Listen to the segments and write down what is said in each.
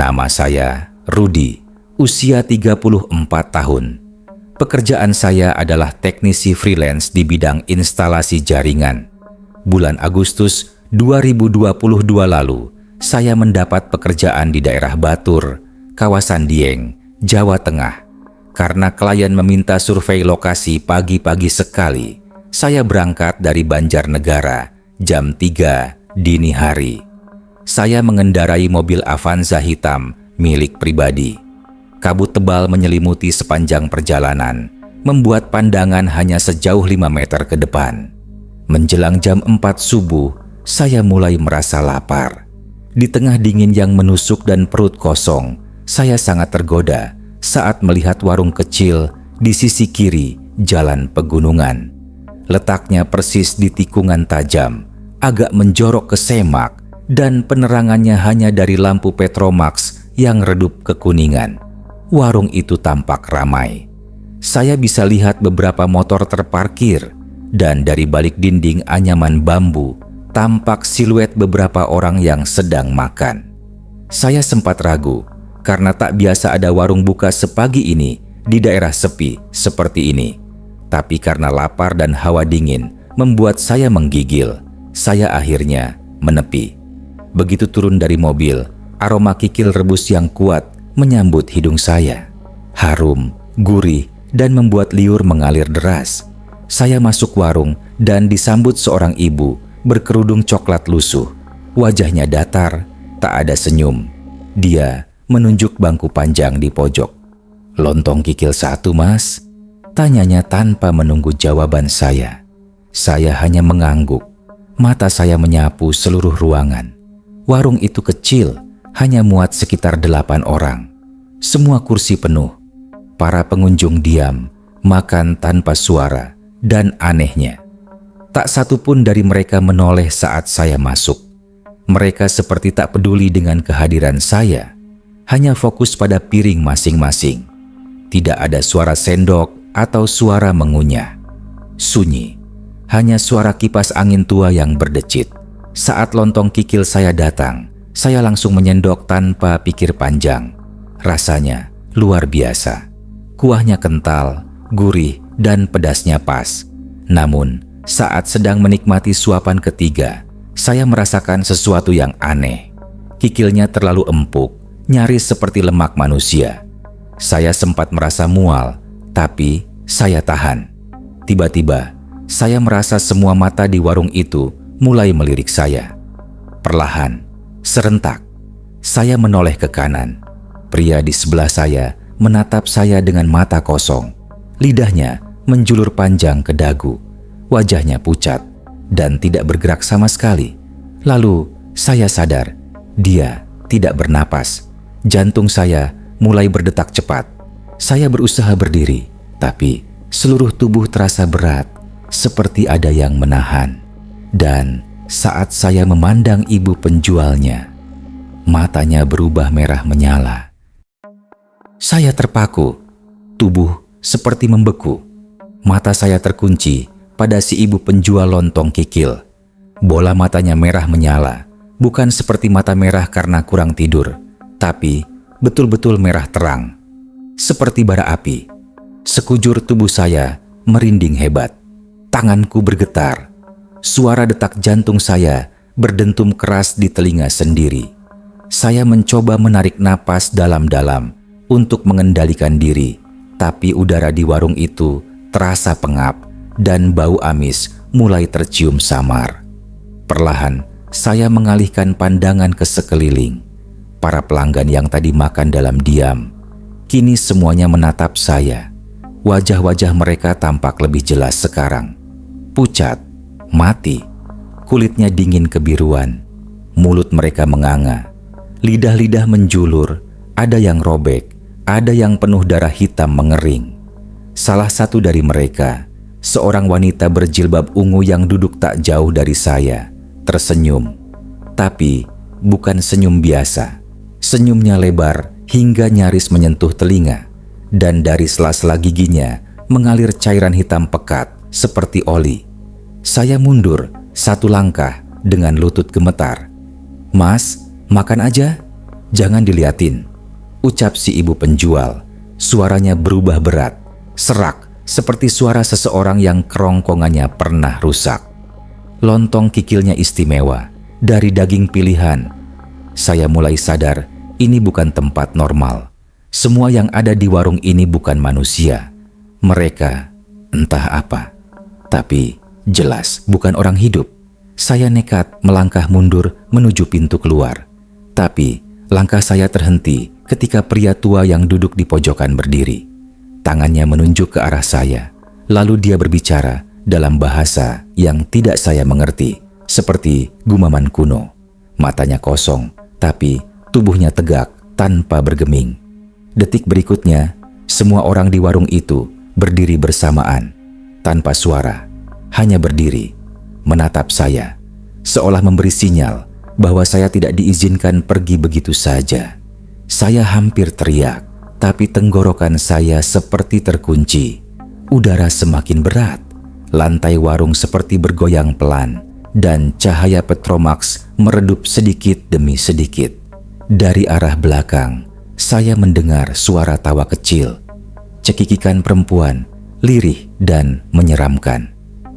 Nama saya Rudi, usia 34 tahun. Pekerjaan saya adalah teknisi freelance di bidang instalasi jaringan. Bulan Agustus 2022 lalu, saya mendapat pekerjaan di daerah Batur, kawasan Dieng, Jawa Tengah. Karena klien meminta survei lokasi pagi-pagi sekali, saya berangkat dari Banjarnegara jam 3 dini hari. Saya mengendarai mobil Avanza hitam milik pribadi. Kabut tebal menyelimuti sepanjang perjalanan, membuat pandangan hanya sejauh 5 meter ke depan. Menjelang jam 4 subuh, saya mulai merasa lapar. Di tengah dingin yang menusuk dan perut kosong, saya sangat tergoda saat melihat warung kecil di sisi kiri jalan pegunungan. Letaknya persis di tikungan tajam, agak menjorok ke semak, dan penerangannya hanya dari lampu Petromax yang redup kekuningan. Warung itu tampak ramai. Saya bisa lihat beberapa motor terparkir, dan dari balik dinding anyaman bambu tampak siluet beberapa orang yang sedang makan. Saya sempat ragu karena tak biasa ada warung buka sepagi ini di daerah sepi seperti ini. Tapi karena lapar dan hawa dingin membuat saya menggigil, saya akhirnya menepi. Begitu turun dari mobil, aroma kikil rebus yang kuat menyambut hidung saya. Harum, gurih, dan membuat liur mengalir deras. Saya masuk warung dan disambut seorang ibu berkerudung coklat lusuh. Wajahnya datar, tak ada senyum. Dia menunjuk bangku panjang di pojok. "Lontong kikil 1, Mas?" tanyanya tanpa menunggu jawaban saya. Saya hanya mengangguk. Mata saya menyapu seluruh ruangan. Warung itu kecil, hanya muat sekitar 8 orang. Semua kursi penuh. Para pengunjung diam, makan tanpa suara, dan anehnya, tak satu pun dari mereka menoleh saat saya masuk. Mereka seperti tak peduli dengan kehadiran saya, hanya fokus pada piring masing-masing. Tidak ada suara sendok atau suara mengunyah. Sunyi, hanya suara kipas angin tua yang berdecit. Saat lontong kikil saya datang, saya langsung menyendok tanpa pikir panjang. Rasanya luar biasa. Kuahnya kental, gurih, dan pedasnya pas. Namun, saat sedang menikmati suapan ketiga, saya merasakan sesuatu yang aneh. Kikilnya terlalu empuk, nyaris seperti lemak manusia. Saya sempat merasa mual, tapi saya tahan. Tiba-tiba, saya merasa semua mata di warung itu mulai melirik saya. Perlahan, serentak, saya menoleh ke kanan. Pria di sebelah saya menatap saya dengan mata kosong. Lidahnya menjulur panjang ke dagu. Wajahnya pucat dan tidak bergerak sama sekali. Lalu saya sadar, dia tidak bernapas. Jantung saya mulai berdetak cepat. Saya berusaha berdiri, tapi seluruh tubuh terasa berat, seperti ada yang menahan. Dan saat saya memandang ibu penjualnya, matanya berubah merah menyala. Saya terpaku, tubuh seperti membeku. Mata saya terkunci pada si ibu penjual lontong kikil. Bola matanya merah menyala, bukan seperti mata merah karena kurang tidur, tapi betul-betul merah terang, seperti bara api. Sekujur tubuh saya merinding hebat. Tanganku bergetar. Suara detak jantung saya berdentum keras di telinga sendiri. Saya mencoba menarik napas dalam-dalam untuk mengendalikan diri, tapi udara di warung itu terasa pengap dan bau amis mulai tercium samar. Perlahan, saya mengalihkan pandangan ke sekeliling. Para pelanggan yang tadi makan dalam diam, kini semuanya menatap saya. Wajah-wajah mereka tampak lebih jelas sekarang. Pucat, mati, kulitnya dingin kebiruan, mulut mereka menganga, lidah-lidah menjulur, ada yang robek, ada yang penuh darah hitam mengering. Salah satu dari mereka, seorang wanita berjilbab ungu yang duduk tak jauh dari saya, tersenyum. Tapi bukan senyum biasa. Senyumnya lebar hingga nyaris menyentuh telinga, dan dari sela-sela giginya mengalir cairan hitam pekat seperti oli. Saya mundur 1 langkah dengan lutut gemetar. "Mas, makan aja," Jangan diliatin, ucap si ibu penjual. Suaranya berubah berat, serak, seperti suara seseorang yang kerongkongannya pernah rusak. Lontong kikilnya istimewa, dari daging pilihan. Saya mulai sadar ini bukan tempat normal. Semua yang ada di warung ini bukan manusia. Mereka entah apa, tapi jelas bukan orang hidup. Saya nekat melangkah mundur menuju pintu keluar. Tapi langkah saya terhenti ketika pria tua yang duduk di pojokan berdiri. Tangannya menunjuk ke arah saya. Lalu dia berbicara dalam bahasa yang tidak saya mengerti, seperti gumaman kuno. Matanya kosong, tapi tubuhnya tegak tanpa bergeming. Detik berikutnya, semua orang di warung itu berdiri bersamaan, tanpa suara, hanya berdiri, menatap saya, seolah memberi sinyal bahwa saya tidak diizinkan pergi begitu saja. Saya hampir teriak, tapi tenggorokan saya seperti terkunci. Udara semakin berat, lantai warung seperti bergoyang pelan, dan cahaya Petromax meredup sedikit demi sedikit. Dari arah belakang, saya mendengar suara tawa kecil, cekikikan perempuan, lirih dan menyeramkan.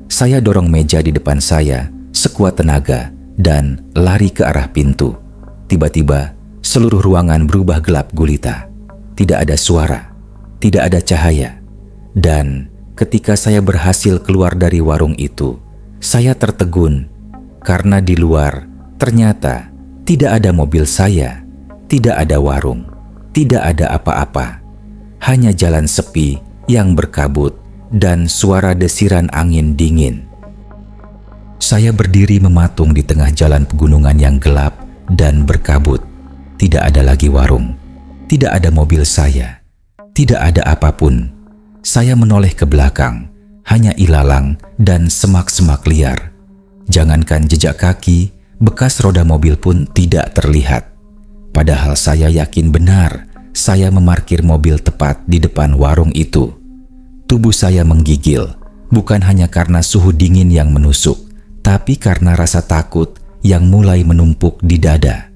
Saya dorong meja di depan saya sekuat tenaga dan lari ke arah pintu. Tiba-tiba, seluruh ruangan berubah gelap gulita. Tidak ada suara, tidak ada cahaya. Dan ketika saya berhasil keluar dari warung itu, saya tertegun karena di luar ternyata tidak ada mobil saya, tidak ada warung, tidak ada apa-apa. Hanya jalan sepi yang berkabut dan suara desiran angin dingin. Saya berdiri mematung di tengah jalan pegunungan yang gelap dan berkabut. Tidak ada lagi warung, tidak ada mobil saya, tidak ada apapun. Saya menoleh ke belakang, hanya ilalang dan semak-semak liar. Jangankan jejak kaki, bekas roda mobil pun tidak terlihat. Padahal saya yakin benar saya memarkir mobil tepat di depan warung itu. Tubuh saya menggigil, bukan hanya karena suhu dingin yang menusuk, tapi karena rasa takut yang mulai menumpuk di dada.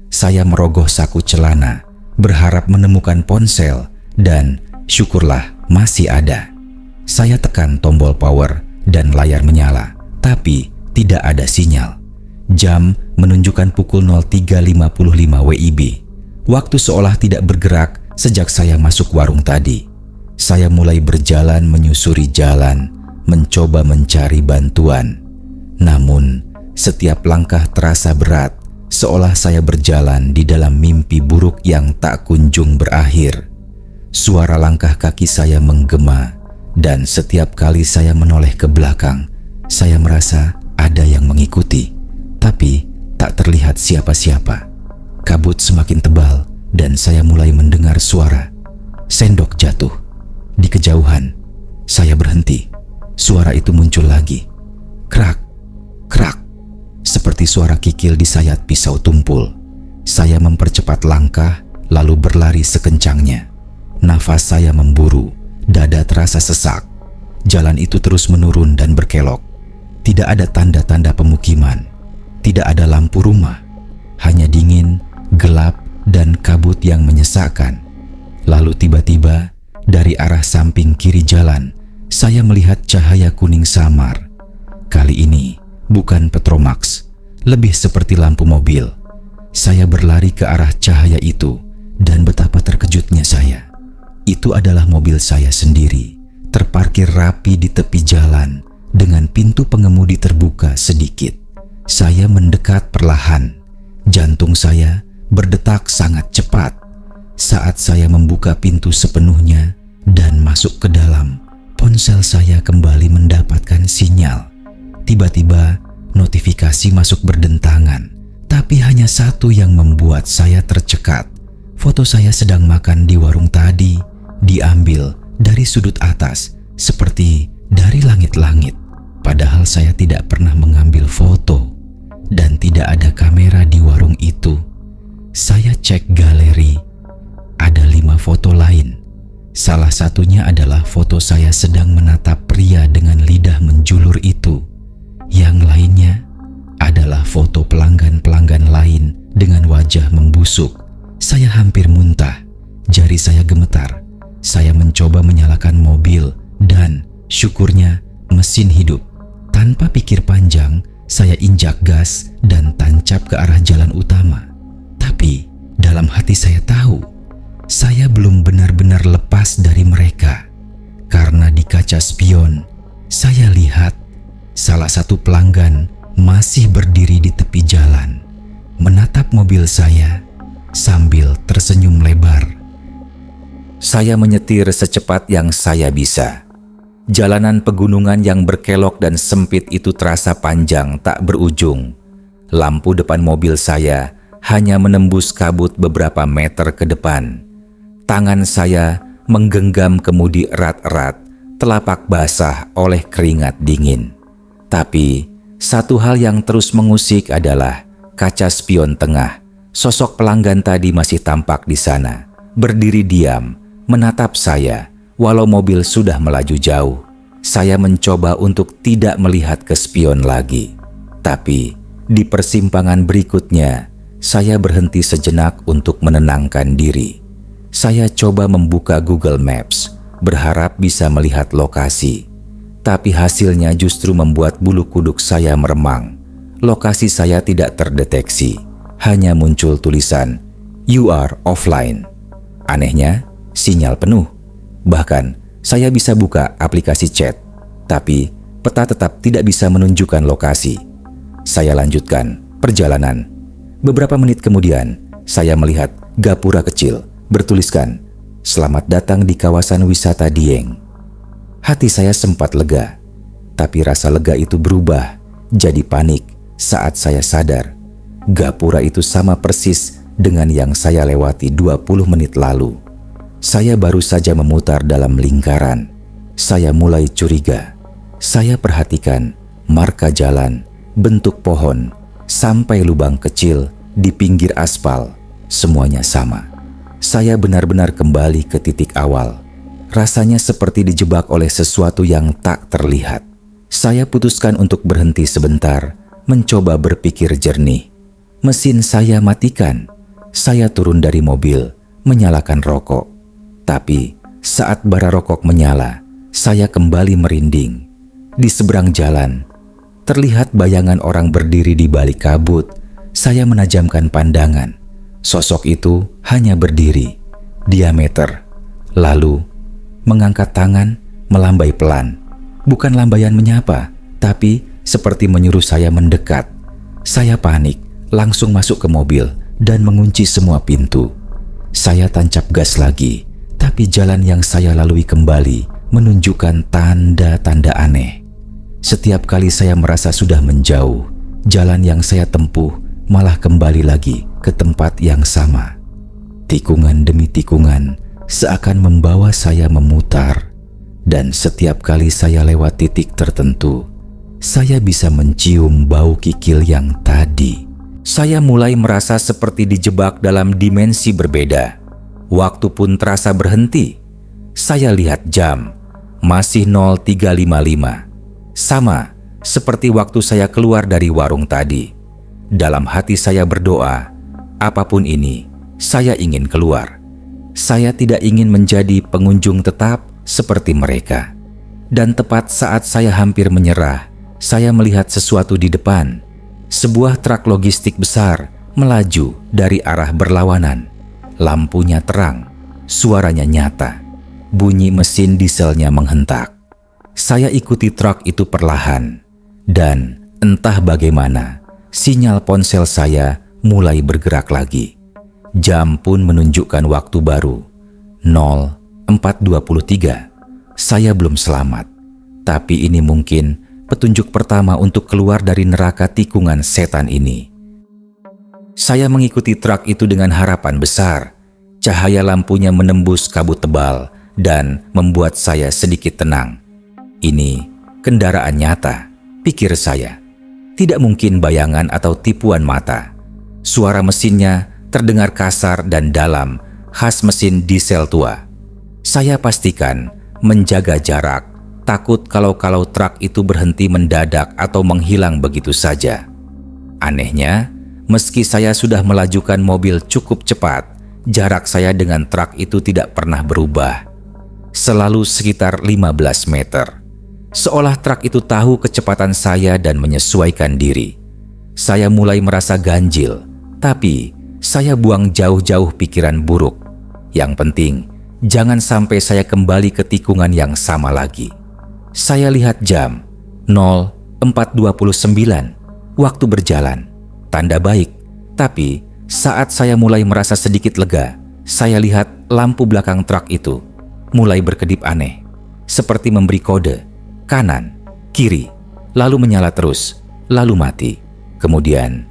Saya merogoh saku celana, berharap menemukan ponsel, dan syukurlah masih ada. Saya tekan tombol power dan layar menyala, tapi tidak ada sinyal. Jam menunjukkan pukul 03.55 WIB. Waktu seolah tidak bergerak sejak saya masuk warung tadi. Saya mulai berjalan menyusuri jalan, mencoba mencari bantuan. Namun, setiap langkah terasa berat, seolah saya berjalan di dalam mimpi buruk yang tak kunjung berakhir. Suara langkah kaki saya menggema, dan setiap kali saya menoleh ke belakang, saya merasa ada yang mengikuti, tapi tak terlihat siapa-siapa. Kabut semakin tebal, dan saya mulai mendengar suara. Sendok jatuh. Di kejauhan, saya berhenti. Suara itu muncul lagi. Krak, krak. Seperti suara kikil di sayat pisau tumpul. Saya mempercepat langkah, lalu berlari sekencangnya. Nafas saya memburu, dada terasa sesak. Jalan itu terus menurun dan berkelok. Tidak ada tanda-tanda pemukiman. Tidak ada lampu rumah. Hanya dingin, gelap, dan kabut yang menyesakkan. Lalu tiba-tiba, dari arah samping kiri jalan, saya melihat cahaya kuning samar. Kali ini, bukan Petromax, lebih seperti lampu mobil. Saya berlari ke arah cahaya itu, dan betapa terkejutnya saya. Itu adalah mobil saya sendiri, terparkir rapi di tepi jalan, dengan pintu pengemudi terbuka sedikit. Saya mendekat perlahan. Jantung saya berdetak sangat cepat. Saat saya membuka pintu sepenuhnya dan masuk ke dalam, ponsel saya kembali mendapatkan sinyal. Tiba-tiba, notifikasi masuk berdentangan, tapi hanya satu yang membuat saya tercekat. Foto saya sedang makan di warung tadi diambil dari sudut atas, seperti dari langit-langit. Padahal saya tidak pernah mengambil foto, dan tidak ada kamera di warung itu. Saya cek galeri, ada 5 foto lain. Salah satunya adalah foto saya sedang menatap pria dengan lidah menjulur itu. Yang lainnya adalah foto pelanggan-pelanggan lain dengan wajah membusuk. Saya hampir muntah, jari saya gemetar. Saya mencoba menyalakan mobil dan syukurnya mesin hidup. Tanpa pikir panjang, saya injak gas dan tancap ke arah jalan utama. Tapi dalam hati saya tahu, saya belum benar-benar lepas dari mereka. Karena di kaca spion, saya lihat salah satu pelanggan masih berdiri di tepi jalan, menatap mobil saya sambil tersenyum lebar. Saya menyetir secepat yang saya bisa. Jalanan pegunungan yang berkelok dan sempit itu terasa panjang tak berujung. Lampu depan mobil saya hanya menembus kabut beberapa meter ke depan. Tangan saya menggenggam kemudi erat-erat, telapak basah oleh keringat dingin. Tapi satu hal yang terus mengusik adalah kaca spion tengah. Sosok pelanggan tadi masih tampak di sana, berdiri diam, menatap saya. Walau mobil sudah melaju jauh, saya mencoba untuk tidak melihat ke spion lagi. Tapi di persimpangan berikutnya, saya berhenti sejenak untuk menenangkan diri. Saya coba membuka Google Maps, berharap bisa melihat lokasi. Tapi hasilnya justru membuat bulu kuduk saya meremang. Lokasi saya tidak terdeteksi, hanya muncul tulisan, "You are offline." Anehnya, sinyal penuh. Bahkan, saya bisa buka aplikasi chat, tapi peta tetap tidak bisa menunjukkan lokasi. Saya lanjutkan perjalanan. Beberapa menit kemudian, saya melihat gapura kecil bertuliskan, "Selamat datang di kawasan wisata Dieng." Hati saya sempat lega, tapi rasa lega itu berubah jadi panik saat saya sadar. Gapura itu sama persis dengan yang saya lewati 20 menit lalu. Saya baru saja memutar dalam lingkaran. Saya mulai curiga. Saya perhatikan marka jalan, bentuk pohon, sampai lubang kecil di pinggir aspal. Semuanya sama. Saya benar-benar kembali ke titik awal. Rasanya seperti dijebak oleh sesuatu yang tak terlihat. Saya putuskan untuk berhenti sebentar, mencoba berpikir jernih. Mesin saya matikan. Saya turun dari mobil, menyalakan rokok. Tapi saat bara rokok menyala, saya kembali merinding. Di seberang jalan, terlihat bayangan orang berdiri di balik kabut. Saya menajamkan pandangan. Sosok itu hanya berdiri, diameter. Lalu, mengangkat tangan, melambai pelan. Bukan lambaian menyapa, tapi seperti menyuruh saya mendekat. Saya panik, langsung masuk ke mobil dan mengunci semua pintu. Saya tancap gas lagi. Tapi jalan yang saya lalui kembali menunjukkan tanda-tanda aneh. Setiap kali saya merasa sudah menjauh, jalan yang saya tempuh malah kembali lagi ke tempat yang sama. Tikungan demi tikungan seakan membawa saya memutar. Dan setiap kali saya lewat titik tertentu, saya bisa mencium bau kikil yang tadi. Saya mulai merasa seperti dijebak dalam dimensi berbeda. Waktu pun terasa berhenti. Saya lihat jam, masih 03.55. Sama seperti waktu saya keluar dari warung tadi. Dalam hati saya berdoa, apapun ini, saya ingin keluar. Saya tidak ingin menjadi pengunjung tetap seperti mereka. Dan tepat saat saya hampir menyerah, saya melihat sesuatu di depan. Sebuah truk logistik besar melaju dari arah berlawanan. Lampunya terang, suaranya nyata, bunyi mesin dieselnya menghentak. Saya ikuti truk itu perlahan, dan entah bagaimana, sinyal ponsel saya mulai bergerak lagi. Jam pun menunjukkan waktu baru, 04.23. Saya belum selamat, tapi ini mungkin petunjuk pertama untuk keluar dari neraka tikungan setan ini. Saya mengikuti truk itu dengan harapan besar. Cahaya lampunya menembus kabut tebal dan membuat saya sedikit tenang. Ini kendaraan nyata, pikir saya. Tidak mungkin bayangan atau tipuan mata. Suara mesinnya terdengar kasar dan dalam, khas mesin diesel tua. Saya pastikan menjaga jarak, takut kalau truk itu berhenti mendadak atau menghilang begitu saja. Anehnya, meski saya sudah melajukan mobil cukup cepat, jarak saya dengan truk itu tidak pernah berubah. Selalu sekitar 15 meter. Seolah truk itu tahu kecepatan saya dan menyesuaikan diri. Saya mulai merasa ganjil, tapi saya buang jauh-jauh pikiran buruk. Yang penting, jangan sampai saya kembali ke tikungan yang sama lagi. Saya lihat jam, 04.29, waktu berjalan, tanda baik. Tapi saat saya mulai merasa sedikit lega, saya lihat lampu belakang truk itu mulai berkedip aneh, seperti memberi kode, kanan, kiri, lalu menyala terus, lalu mati. Kemudian,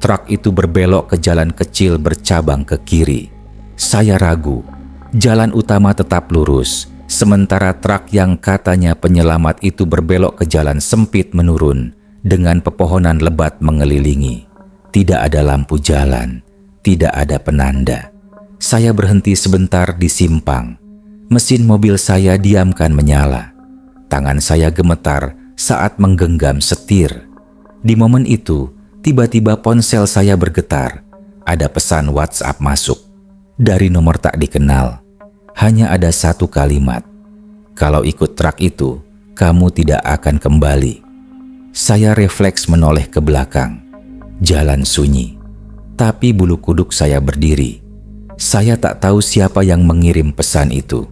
truk itu berbelok ke jalan kecil bercabang ke kiri. Saya ragu, jalan utama tetap lurus, sementara truk yang katanya penyelamat itu berbelok ke jalan sempit menurun dengan pepohonan lebat mengelilingi. Tidak ada lampu jalan, tidak ada penanda. Saya berhenti sebentar di simpang. Mesin mobil saya diamkan menyala. Tangan saya gemetar saat menggenggam setir. Di momen itu, tiba-tiba ponsel saya bergetar. Ada pesan WhatsApp masuk. Dari nomor tak dikenal. Hanya ada satu kalimat. Kalau ikut truk itu, kamu tidak akan kembali. Saya refleks menoleh ke belakang. Jalan sunyi. Tapi bulu kuduk saya berdiri. Saya tak tahu siapa yang mengirim pesan itu.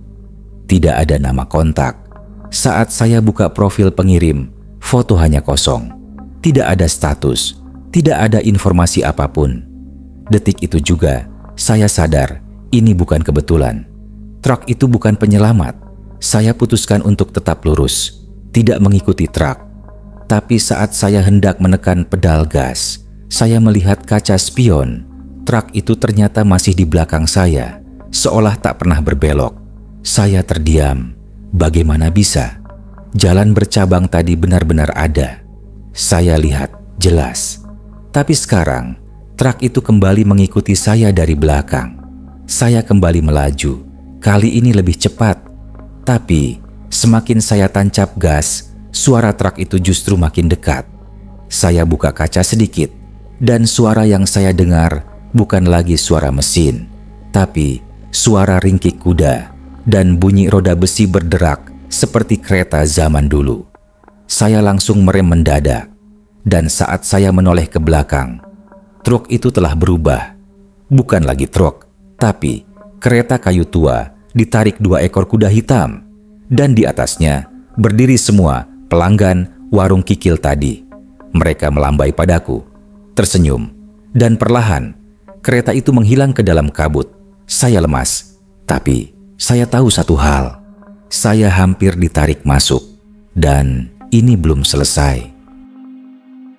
Tidak ada nama kontak. Saat saya buka profil pengirim, foto hanya kosong. Tidak ada status, tidak ada informasi apapun. Detik itu juga, saya sadar ini bukan kebetulan. Truk itu bukan penyelamat. Saya putuskan untuk tetap lurus, tidak mengikuti truk. Tapi saat saya hendak menekan pedal gas, saya melihat kaca spion. Truk itu ternyata masih di belakang saya, seolah tak pernah berbelok. Saya terdiam. Bagaimana bisa? Jalan bercabang tadi benar-benar ada. Saya lihat jelas. Tapi sekarang, truk itu kembali mengikuti saya dari belakang. Saya kembali melaju. Kali ini lebih cepat. Tapi, semakin saya tancap gas, suara truk itu justru makin dekat. Saya buka kaca sedikit. Dan suara yang saya dengar bukan lagi suara mesin, tapi suara ringkik kuda dan bunyi roda besi berderak seperti kereta zaman dulu. Saya langsung merem mendadak, dan saat saya menoleh ke belakang, truk itu telah berubah. Bukan lagi truk, tapi kereta kayu tua ditarik 2 ekor kuda hitam, dan di atasnya berdiri semua pelanggan warung kikil tadi. Mereka melambai padaku, tersenyum, dan perlahan kereta itu menghilang ke dalam kabut. Saya lemas, tapi saya tahu satu hal. Saya hampir ditarik masuk, dan ini belum selesai.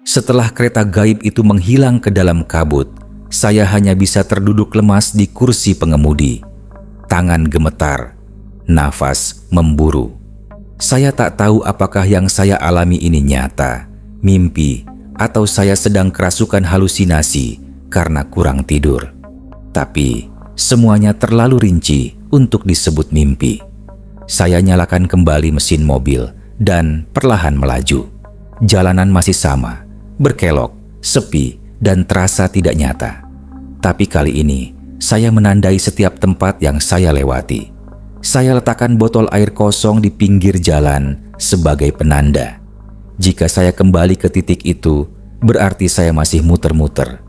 Setelah kereta gaib itu menghilang ke dalam kabut, saya hanya bisa terduduk lemas di kursi pengemudi. Tangan gemetar, nafas memburu. Saya tak tahu apakah yang saya alami ini nyata, mimpi, atau saya sedang kerasukan halusinasi karena kurang tidur. Tapi semuanya terlalu rinci untuk disebut mimpi. Saya nyalakan kembali mesin mobil dan perlahan melaju. Jalanan masih sama, berkelok, sepi, dan terasa tidak nyata. Tapi kali ini, saya menandai setiap tempat yang saya lewati. Saya letakkan botol air kosong di pinggir jalan sebagai penanda. Jika saya kembali ke titik itu, berarti saya masih muter-muter.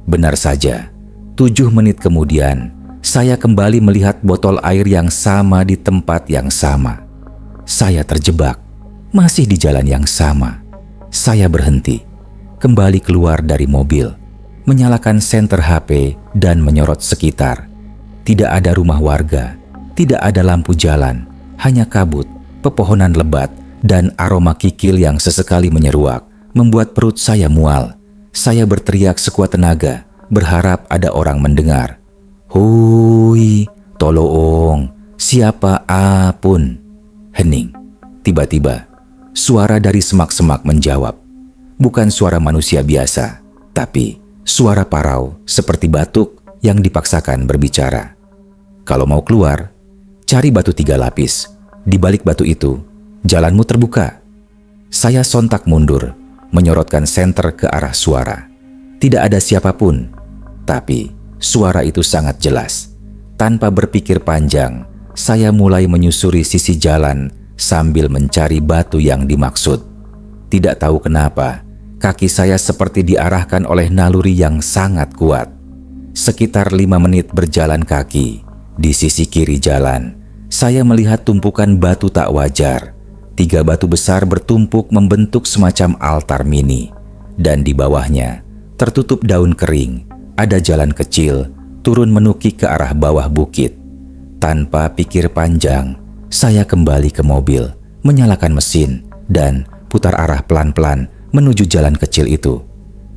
Benar saja, 7 menit kemudian, saya kembali melihat botol air yang sama di tempat yang sama. Saya terjebak, masih di jalan yang sama. Saya berhenti, kembali keluar dari mobil, menyalakan senter HP dan menyorot sekitar. Tidak ada rumah warga, tidak ada lampu jalan, hanya kabut, pepohonan lebat, dan aroma kikil yang sesekali menyeruak membuat perut saya mual. Saya berteriak sekuat tenaga, berharap ada orang mendengar. "Hui, tolong, siapa apun." Hening. Tiba-tiba, suara dari semak-semak menjawab. Bukan suara manusia biasa, tapi suara parau seperti batuk yang dipaksakan berbicara. "Kalau mau keluar, cari batu 3 lapis. Di balik batu itu, jalanmu terbuka." Saya sontak mundur, menyorotkan senter ke arah suara. Tidak ada siapapun, tapi suara itu sangat jelas. Tanpa berpikir panjang, saya mulai menyusuri sisi jalan sambil mencari batu yang dimaksud. Tidak tahu kenapa, kaki saya seperti diarahkan oleh naluri yang sangat kuat. Sekitar 5 menit berjalan kaki, di sisi kiri jalan, saya melihat tumpukan batu tak wajar. 3 batu besar bertumpuk membentuk semacam altar mini, dan di bawahnya, tertutup daun kering, ada jalan kecil turun menukik ke arah bawah bukit. Tanpa pikir panjang, saya kembali ke mobil, menyalakan mesin, dan putar arah pelan-pelan menuju jalan kecil itu.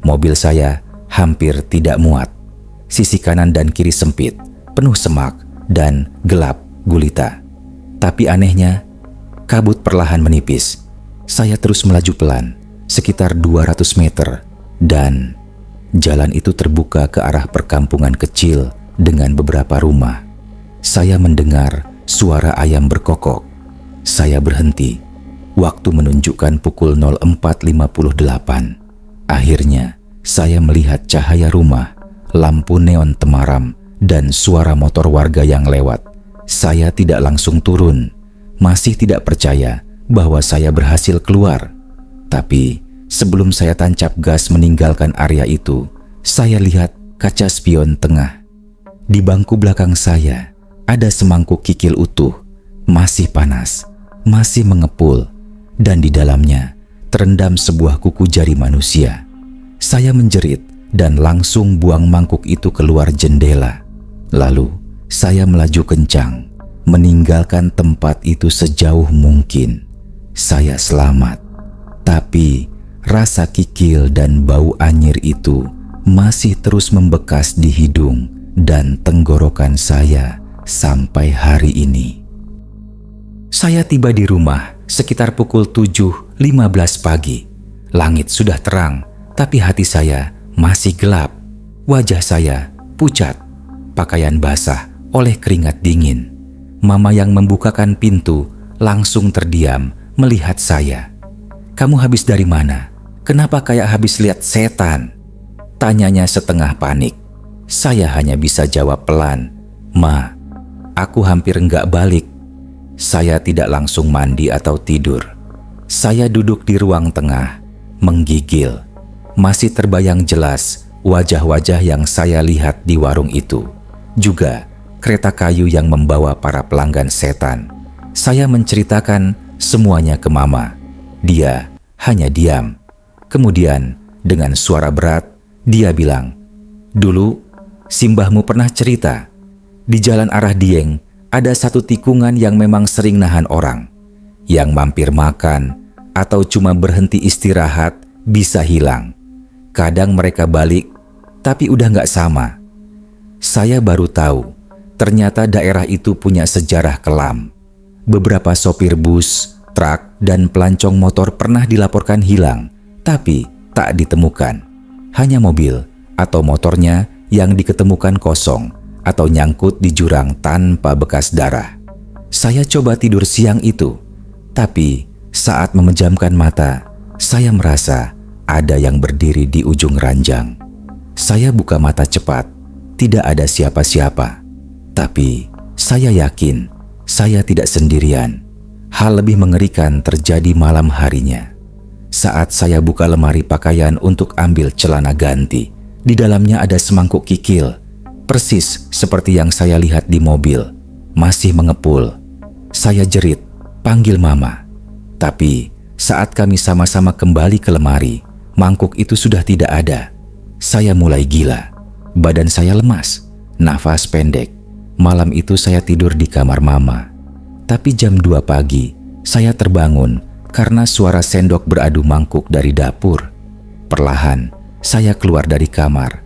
Mobil saya hampir tidak muat. Sisi kanan dan kiri sempit, penuh semak, dan gelap gulita. Tapi anehnya, kabut perlahan menipis. Saya terus melaju pelan, sekitar 200 meter, dan jalan itu terbuka ke arah perkampungan kecil dengan beberapa rumah. Saya mendengar suara ayam berkokok. Saya berhenti. Waktu menunjukkan pukul 04.58. Akhirnya, saya melihat cahaya rumah, lampu neon temaram, dan suara motor warga yang lewat. Saya tidak langsung turun. Masih tidak percaya bahwa saya berhasil keluar. Tapi sebelum saya tancap gas meninggalkan area itu, saya lihat kaca spion tengah. Di bangku belakang saya ada semangkuk kikil utuh, masih panas, masih mengepul, dan di dalamnya terendam sebuah kuku jari manusia. Saya menjerit dan langsung buang mangkuk itu keluar jendela. Lalu saya melaju kencang, meninggalkan tempat itu sejauh mungkin. Saya selamat, tapi rasa kikil dan bau anyir itu masih terus membekas di hidung dan tenggorokan saya sampai hari ini. Saya tiba di rumah sekitar pukul 7.15 pagi. Langit sudah terang, tapi hati saya masih gelap. Wajah saya pucat, pakaian basah oleh keringat dingin. Mama yang membukakan pintu langsung terdiam melihat saya. "Kamu habis dari mana? Kenapa kayak habis lihat setan?" Tanyanya setengah panik. Saya hanya bisa jawab pelan, "Ma, aku hampir nggak balik." Saya tidak langsung mandi atau tidur. Saya duduk di ruang tengah, menggigil. Masih terbayang jelas wajah-wajah yang saya lihat di warung itu. Juga kereta kayu yang membawa para pelanggan setan. Saya menceritakan semuanya ke Mama. Dia hanya diam. Kemudian dengan suara berat, dia bilang, "Dulu simbahmu pernah cerita, di jalan arah Dieng ada satu tikungan yang memang sering nahan orang. Yang mampir makan atau cuma berhenti istirahat bisa hilang. Kadang mereka balik, tapi udah nggak sama." Saya baru tahu, ternyata daerah itu punya sejarah kelam. Beberapa sopir bus, truk, dan pelancong motor pernah dilaporkan hilang, tapi tak ditemukan. Hanya mobil atau motornya yang diketemukan kosong atau nyangkut di jurang tanpa bekas darah. Saya coba tidur siang itu, tapi saat memejamkan mata, saya merasa ada yang berdiri di ujung ranjang. Saya buka mata cepat, tidak ada siapa-siapa. Tapi saya yakin saya tidak sendirian. Hal lebih mengerikan terjadi malam harinya. Saat saya buka lemari pakaian untuk ambil celana ganti, di dalamnya ada semangkuk kikil, persis seperti yang saya lihat di mobil, masih mengepul. Saya jerit, panggil Mama. Tapi saat kami sama-sama kembali ke lemari, mangkuk itu sudah tidak ada. Saya mulai gila. Badan saya lemas, nafas pendek. Malam itu saya tidur di kamar Mama. Tapi jam 2 pagi, saya terbangun karena suara sendok beradu mangkuk dari dapur. Perlahan, saya keluar dari kamar,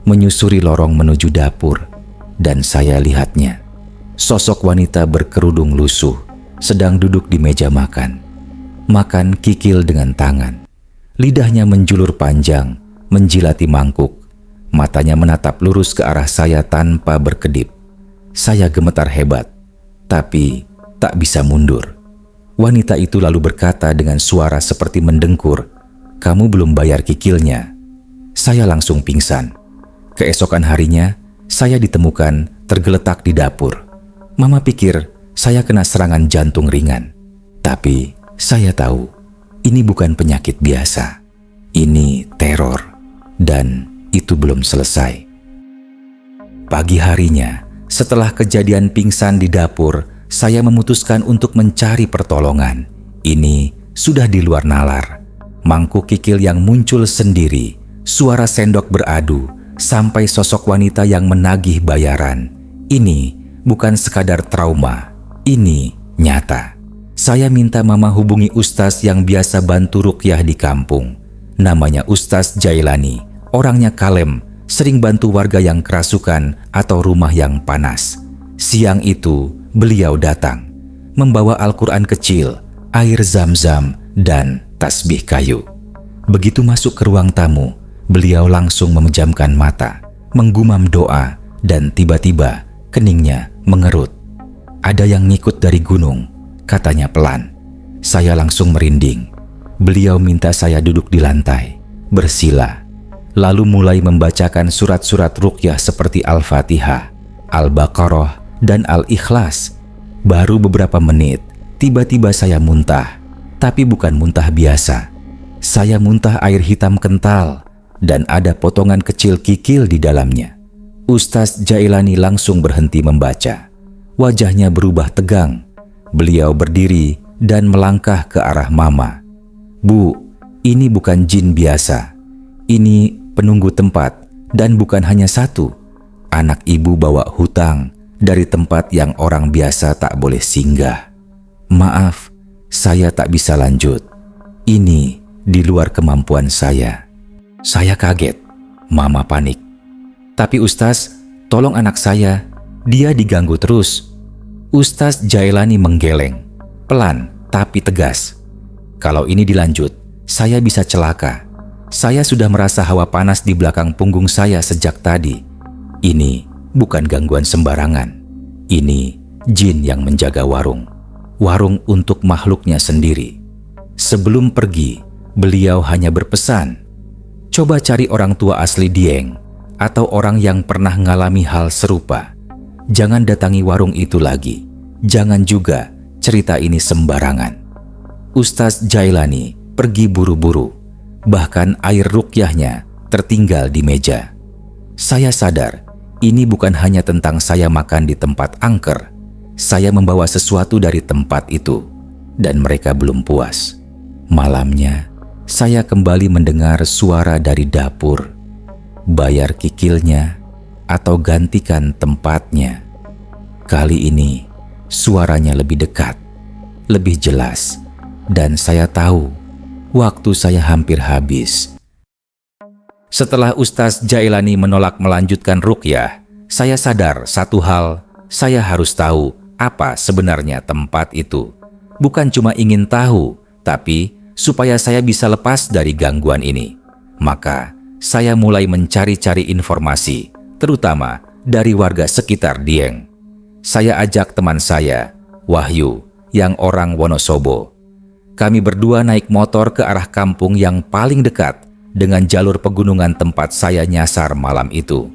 menyusuri lorong menuju dapur, dan saya lihatnya. Sosok wanita berkerudung lusuh sedang duduk di meja makan. Makan kikil dengan tangan. Lidahnya menjulur panjang, menjilati mangkuk. Matanya menatap lurus ke arah saya tanpa berkedip. Saya gemetar hebat, tapi tak bisa mundur. Wanita itu lalu berkata dengan suara seperti mendengkur, "Kamu belum bayar kikilnya." Saya langsung pingsan. Keesokan harinya, Saya ditemukan tergeletak di dapur. Mama pikir saya kena serangan jantung ringan. Tapi saya tahu ini bukan penyakit biasa. Ini teror. Dan itu belum selesai. Pagi harinya, setelah kejadian pingsan di dapur, saya memutuskan untuk mencari pertolongan. Ini sudah di luar nalar. Mangkuk kikil yang muncul sendiri, suara sendok beradu, sampai sosok wanita yang menagih bayaran. Ini bukan sekadar trauma, ini nyata. Saya minta mama hubungi ustaz yang biasa bantu ruqyah di kampung. Namanya Ustaz Jailani, orangnya kalem, sering bantu warga yang kerasukan atau rumah yang panas. Siang itu, beliau datang, membawa Al-Quran kecil, air zam-zam, dan tasbih kayu. Begitu masuk ke ruang tamu, beliau langsung memejamkan mata, menggumam doa, dan tiba-tiba keningnya mengerut. Ada yang ngikut dari gunung, katanya pelan. Saya langsung merinding. Beliau minta saya duduk di lantai, bersila, lalu mulai membacakan surat-surat ruqyah seperti Al-Fatihah, Al-Baqarah, dan Al-Ikhlas. Baru beberapa menit, tiba-tiba saya muntah, tapi bukan muntah biasa. Saya muntah air hitam kental, dan ada potongan kecil kikil di dalamnya. Ustaz Jailani langsung berhenti membaca. Wajahnya berubah tegang. Beliau berdiri dan melangkah ke arah mama. Bu, ini bukan jin biasa. Ini penunggu tempat, dan bukan hanya satu. Anak ibu bawa hutang dari tempat yang orang biasa tak boleh singgah. Maaf, saya tak bisa lanjut. Ini di luar kemampuan saya. Saya kaget, mama panik. Tapi Ustaz, tolong anak saya, dia diganggu terus. Ustaz Jailani menggeleng, pelan tapi tegas. Kalau ini dilanjut, saya bisa celaka. Saya sudah merasa hawa panas di belakang punggung saya sejak tadi. Ini bukan gangguan sembarangan. Ini jin yang menjaga warung. Warung untuk makhluknya sendiri. Sebelum pergi, beliau hanya berpesan, coba cari orang tua asli Dieng atau orang yang pernah mengalami hal serupa. Jangan datangi warung itu lagi. Jangan juga cerita ini sembarangan. Ustaz Jailani pergi buru-buru. Bahkan air ruqyahnya tertinggal di meja. Saya sadar, ini bukan hanya tentang saya makan di tempat angker. Saya membawa sesuatu dari tempat itu, dan mereka belum puas. Malamnya, saya kembali mendengar suara dari dapur. Bayar kikilnya atau gantikan tempatnya. Kali ini, suaranya lebih dekat, lebih jelas, dan saya tahu waktu saya hampir habis. Setelah Ustaz Jailani menolak melanjutkan ruqyah, saya sadar satu hal, saya harus tahu apa sebenarnya tempat itu. Bukan cuma ingin tahu, tapi supaya saya bisa lepas dari gangguan ini. Maka, saya mulai mencari-cari informasi, terutama dari warga sekitar Dieng. Saya ajak teman saya, Wahyu, yang orang Wonosobo. Kami berdua naik motor ke arah kampung yang paling dekat dengan jalur pegunungan tempat saya nyasar malam itu.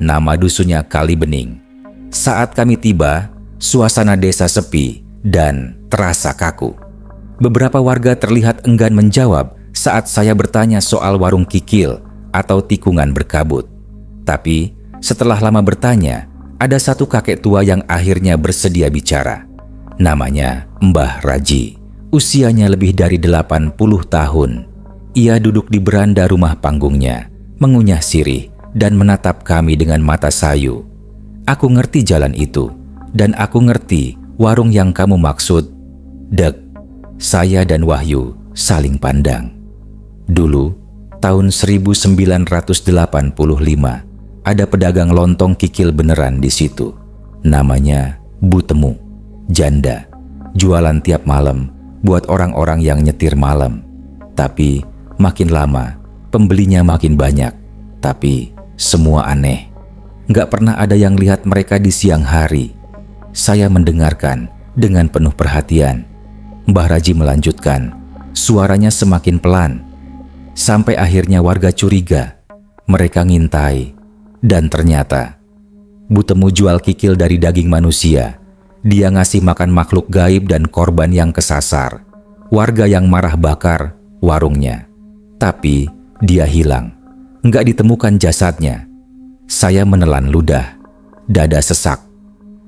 Nama dusunnya Kalibening. Saat kami tiba, suasana desa sepi dan terasa kaku. Beberapa warga terlihat enggan menjawab saat saya bertanya soal warung kikil atau tikungan berkabut. Tapi setelah lama bertanya, ada satu kakek tua yang akhirnya bersedia bicara. Namanya Mbah Raji. Usianya lebih dari 80 tahun. Ia duduk di beranda rumah panggungnya, mengunyah sirih dan menatap kami dengan mata sayu. Aku ngerti jalan itu, dan aku ngerti warung yang kamu maksud. Dek, saya dan Wahyu saling pandang. Dulu, tahun 1985, ada pedagang lontong kikil beneran di situ. Namanya Bu Temu, janda, jualan tiap malam buat orang-orang yang nyetir malam. Tapi makin lama, pembelinya makin banyak. Tapi semua aneh. Nggak pernah ada yang lihat mereka di siang hari. Saya mendengarkan dengan penuh perhatian. Mbah Raji melanjutkan, suaranya semakin pelan. Sampai akhirnya warga curiga. Mereka ngintai. Dan ternyata Butemu jual kikil dari daging manusia. Dia ngasih makan makhluk gaib dan korban yang kesasar. Warga yang marah bakar warungnya. Tapi dia hilang. Nggak ditemukan jasadnya. Saya menelan ludah. Dada sesak.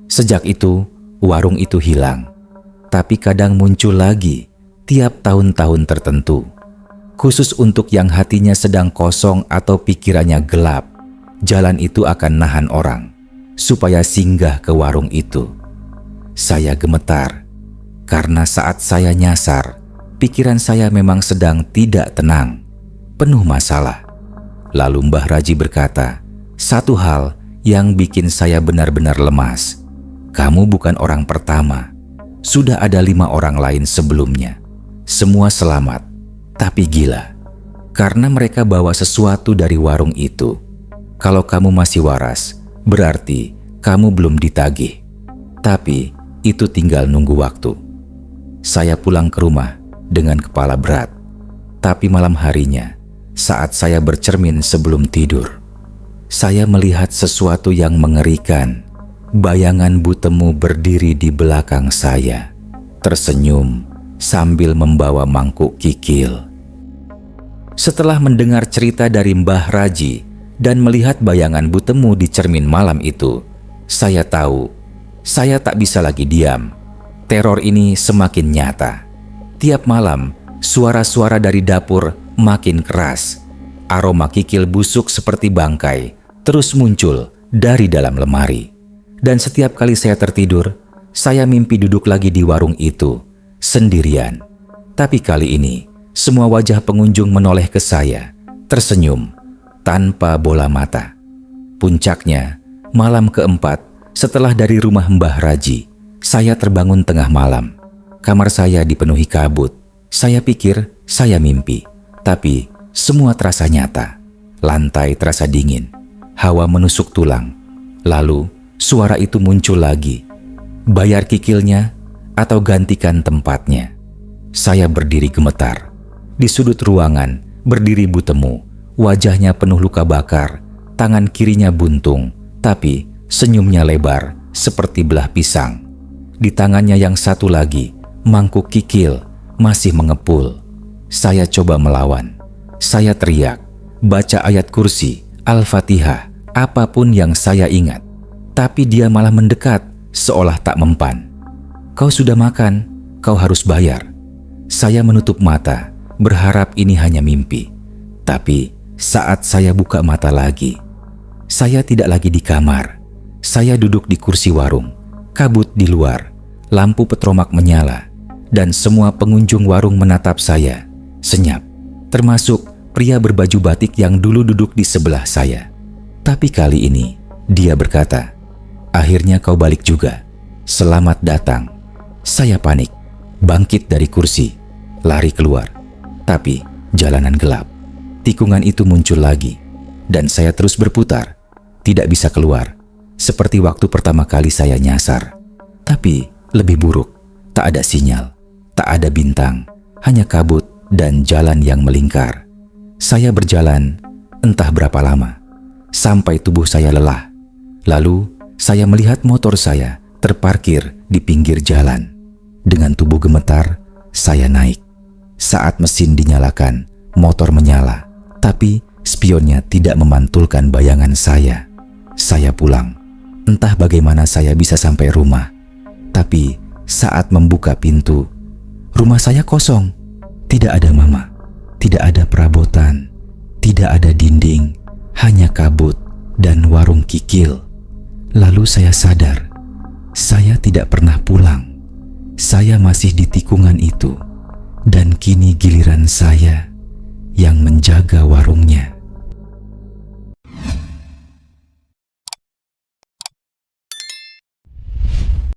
Sejak itu, warung itu hilang. Tapi kadang muncul lagi tiap tahun-tahun tertentu. Khusus untuk yang hatinya sedang kosong atau pikirannya gelap, jalan itu akan nahan orang supaya singgah ke warung itu. Saya gemetar karena saat saya nyasar, pikiran saya memang sedang tidak tenang, penuh masalah. Lalu Mbah Raji berkata, satu hal yang bikin saya benar-benar lemas. Kamu bukan orang pertama. Sudah ada 5 orang lain sebelumnya. Semua selamat, tapi gila. Karena mereka bawa sesuatu dari warung itu. Kalau kamu masih waras, berarti kamu belum ditagih. Tapi itu tinggal nunggu waktu. Saya pulang ke rumah dengan kepala berat. Tapi malam harinya, saat saya bercermin sebelum tidur, saya melihat sesuatu yang mengerikan. Bayangan Butemu berdiri di belakang saya, tersenyum sambil membawa mangkuk kikil. Setelah mendengar cerita dari Mbah Raji dan melihat bayangan Butemu di cermin malam itu, saya tahu saya tak bisa lagi diam. Teror ini semakin nyata. Tiap malam, suara-suara dari dapur makin keras. Aroma kikil busuk seperti bangkai terus muncul dari dalam lemari. Dan setiap kali saya tertidur, saya mimpi duduk lagi di warung itu, sendirian. Tapi kali ini, semua wajah pengunjung menoleh ke saya, tersenyum, tanpa bola mata. Puncaknya, malam keempat, setelah dari rumah Mbah Raji, saya terbangun tengah malam. Kamar saya dipenuhi kabut. Saya pikir saya mimpi, tapi semua terasa nyata. Lantai terasa dingin, hawa menusuk tulang. Lalu, suara itu muncul lagi. Bayar kikilnya atau gantikan tempatnya. Saya berdiri gemetar. Di sudut ruangan berdiri Butemu. Wajahnya penuh luka bakar. Tangan kirinya buntung, tapi senyumnya lebar seperti belah pisang. Di tangannya yang satu lagi, mangkuk kikil masih mengepul. Saya coba melawan. Saya teriak, baca ayat kursi, Al-Fatihah, apapun yang saya ingat. Tapi dia malah mendekat, seolah tak mempan. Kau sudah makan, kau harus bayar. Saya menutup mata, berharap ini hanya mimpi. Tapi saat saya buka mata lagi, saya tidak lagi di kamar. Saya duduk di kursi warung, kabut di luar, lampu petromak menyala, dan semua pengunjung warung menatap saya, senyap. Termasuk pria berbaju batik yang dulu duduk di sebelah saya. Tapi kali ini, dia berkata, akhirnya kau balik juga. Selamat datang. Saya panik, bangkit dari kursi, lari keluar. Tapi jalanan gelap. Tikungan itu muncul lagi, dan saya terus berputar. Tidak bisa keluar, seperti waktu pertama kali saya nyasar. Tapi lebih buruk, tak ada sinyal, tak ada bintang, hanya kabut dan jalan yang melingkar. Saya berjalan entah berapa lama, sampai tubuh saya lelah. Lalu saya melihat motor saya terparkir di pinggir jalan. Dengan tubuh gemetar, saya naik. Saat mesin dinyalakan, motor menyala. Tapi spionnya tidak memantulkan bayangan saya. Saya pulang. Entah bagaimana saya bisa sampai rumah. Tapi saat membuka pintu, rumah saya kosong. Tidak ada mama, tidak ada perabotan, tidak ada dinding, hanya kabut dan warung kikil. Lalu saya sadar, saya tidak pernah pulang. Saya masih di tikungan itu, dan kini giliran saya yang menjaga warungnya.